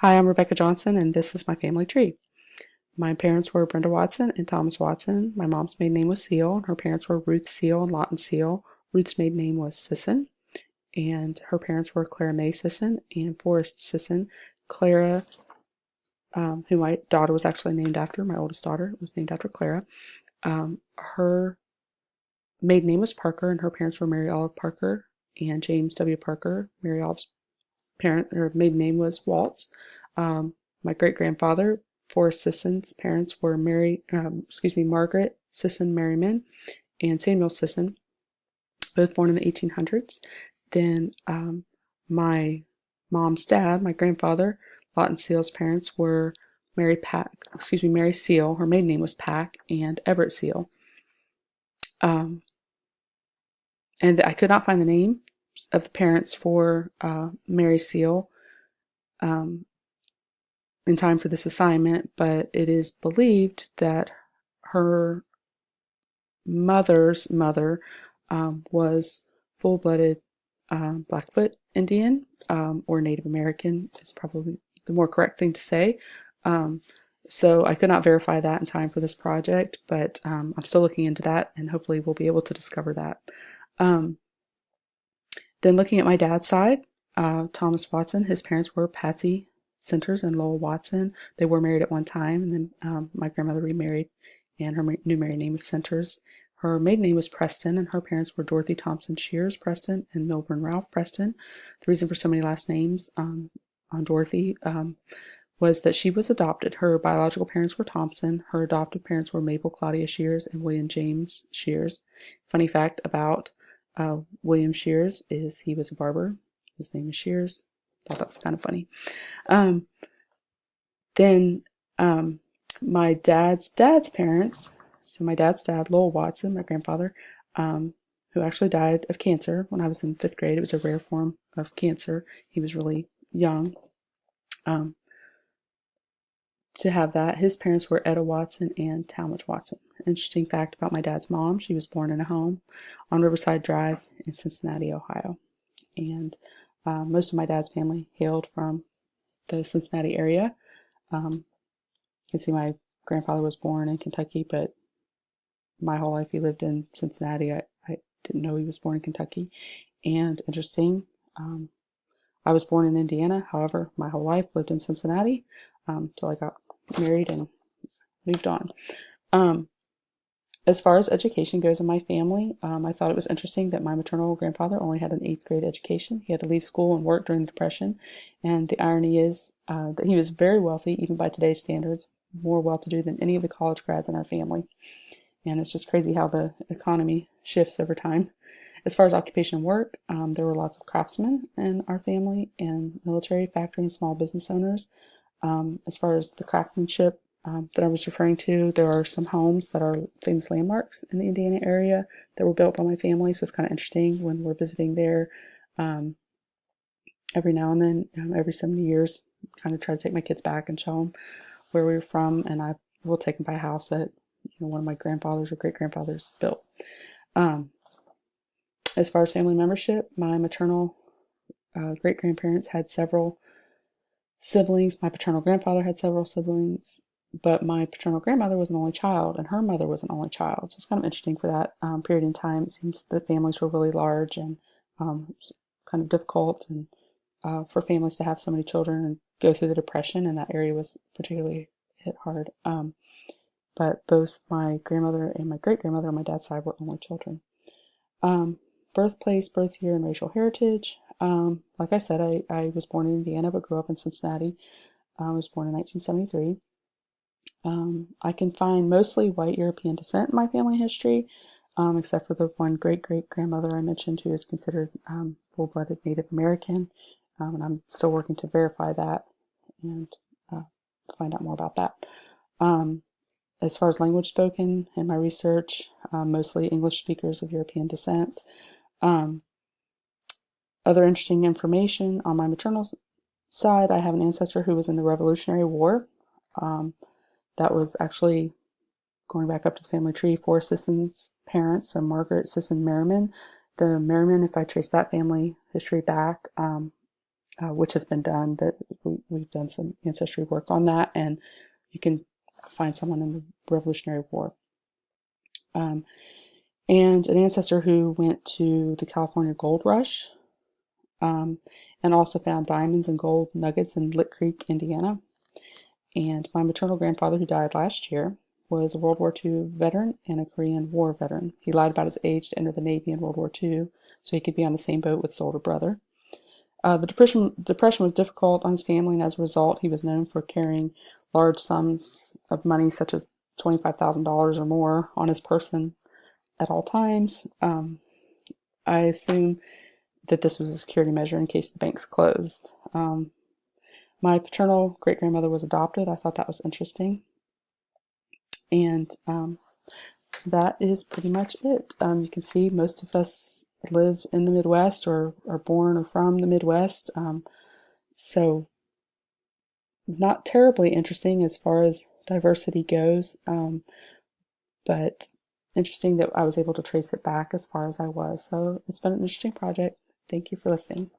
Hi, I'm Rebecca Johnson, and this is my family tree. My parents were Brenda Watson and Thomas Watson. My mom's maiden name was Seal, and her parents were Ruth Seal and Lawton Seal. Ruth's maiden name was Sisson, and her parents were Clara May Sisson and Forrest Sisson. Clara, who my daughter was actually named after, my oldest daughter was named after Clara. Her maiden name was Parker, and her parents were Mary Olive Parker and James W. Parker. Mary Olive's her maiden name was Waltz. My great grandfather, Forrest Sisson's parents were Margaret Sisson Merriman and Samuel Sisson, both born in the 1800s. Then my mom's dad, my grandfather, Lawton Seal's parents were Mary Seal. Her maiden name was Pack, and Everett Seal. And I could not find the name of the parents for Mary Seal in time for this assignment, but it is believed that her mother's mother was full-blooded Blackfoot Indian, or Native American is probably the more correct thing to say. So I could not verify that in time for this project, but I'm still looking into that, and hopefully we'll be able to discover that. Then looking at my dad's side, Thomas Watson, his parents were Patsy Centers and Lowell Watson. They were married at one time, and then my grandmother remarried, and her new married name was Centers. Her maiden name was Preston, and her parents were Dorothy Thompson Shears Preston and Milburn Ralph Preston. The reason for so many last names on Dorothy was that she was adopted. Her biological parents were Thompson. Her adoptive parents were Mabel Claudia Shears and William James Shears. Funny fact about William Shears is he was a barber. His name is Shears. Thought that was kind of funny. Then my dad's parents, so my dad's dad, Lowell Watson, my grandfather, who actually died of cancer when I was in 5th grade. It was a rare form of cancer. He was really young to have that. His parents were Etta Watson and Talmadge Watson. Interesting fact about my dad's mom, she was born in a home on Riverside Drive in Cincinnati, Ohio. And most of my dad's family hailed from the Cincinnati area. You can see my grandfather was born in Kentucky, but my whole life he lived in Cincinnati. I didn't know he was born in Kentucky. And interesting, I was born in Indiana. However, my whole life lived in Cincinnati till I got married and moved on. As far as education goes in my family, I thought it was interesting that my maternal grandfather only had an 8th grade education. He had to leave school and work during the Depression. And the irony is that he was very wealthy, even by today's standards, more well-to-do than any of the college grads in our family. And it's just crazy how the economy shifts over time. As far as occupation and work, there were lots of craftsmen in our family and military, factory, and small business owners. As far as the craftsmanship that I was referring to, there are some homes that are famous landmarks in the Indiana area that were built by my family, so it's kind of interesting when we're visiting there every now and then, every 70 years, kind of try to take my kids back and show them where we were from, and I will take them by a house that one of my grandfathers or great-grandfathers built. As far as family membership, my maternal great-grandparents had several siblings. My paternal grandfather had several siblings, but my paternal grandmother was an only child, and her mother was an only child. So it's kind of interesting for that period in time. It seems that families were really large and kind of difficult, and for families to have so many children and go through the Depression, and that area was particularly hit hard. But both my grandmother and my great-grandmother on my dad's side were only children. Birthplace, birth year, and racial heritage. Like I said, I was born in Indiana but grew up in Cincinnati. I was born in 1973. I can find mostly white European descent in my family history, except for the one great-great-grandmother I mentioned who is considered full-blooded Native American, and I'm still working to verify that and find out more about that. As far as language spoken in my research, mostly English speakers of European descent. Other interesting information on my maternal side, I have an ancestor who was in the Revolutionary War. That was actually, going back up to the family tree, Forrest Sisson's parents, so Margaret Sisson Merriman. The Merriman, if I trace that family history back, which has been done. That we've done some ancestry work on that, and you can find someone in the Revolutionary War. And an ancestor who went to the California Gold Rush, and also found diamonds and gold nuggets in Lick Creek, Indiana. And my maternal grandfather, who died last year, was a World War II veteran and a Korean War veteran. He lied about his age to enter the Navy in World War II so he could be on the same boat with his older brother. The depression was difficult on his family, and as a result, he was known for carrying large sums of money, such as $25,000 or more, on his person at all times. I assume that this was a security measure in case the banks closed. My paternal great-grandmother was adopted. I thought that was interesting. And that is pretty much it. You can see most of us live in the Midwest or are born or from the Midwest. So not terribly interesting as far as diversity goes, but interesting that I was able to trace it back as far as I was. So it's been an interesting project. Thank you for listening.